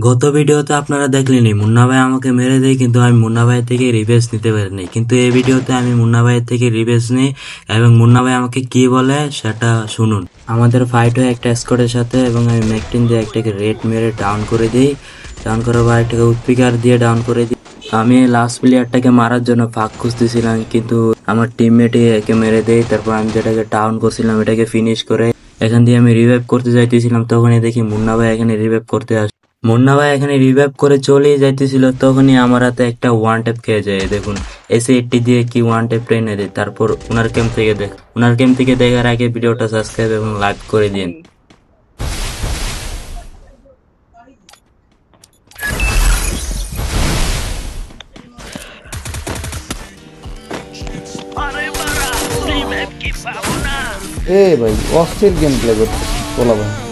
গত ভিডিওতে আপনারা দেখলেনই মুন্না ভাই আমাকে মেরে দেয়, কিন্তু আমি মুন্না ভাইয়ের থেকে রিভেঞ্জ নিতে পারিনি। কিন্তু এই ভিডিওতে আমি মুন্না ভাইয়ের থেকে রিভেঞ্জ নিই এবং মুন্না ভাই আমাকে কি বলে সেটা শুনুন। আমাদের ফাইট হয় একটা স্কোয়াডের সাথে এবং আমি ম্যাকটিন দিয়ে একটাকে রেড মেরে ডাউন করে দিই। ডাউন করার পর একটাকে উৎপিকার দিয়ে ডাউন করে দিই। আমি লাস্ট প্লেয়ারটাকে মারার জন্য ফাঁক খুঁজতেছিলাম, কিন্তু আমার টিমমেটই একে মেরে দেয়। তারপর আমি যেটাকে ডাউন করছিলাম এটাকে ফিনিশ করে এখান দিয়ে আমি রিভাইভ করতে যাইতেছিলাম, তখনই দেখি মুন্না ভাই এখানে রিভাইভ করতে আসে। মুন্না ভাই এখানে রিভাইভ করে চলেই যাইতেছিল, তখনই আমার হাতে একটা ওয়ান ট্যাপ খেয়ে যায়। দেখুন এসে 80 দিয়ে কি ওয়ান ট্যাপ ট্রেনে দেয়। তারপর ওনার গেম থেকে দেখার আগে ভিডিওটা সাবস্ক্রাইব এবং লাইক করে দিন। এ ভাই অস্থির গেম প্লে করতেছে পোলা ভাই।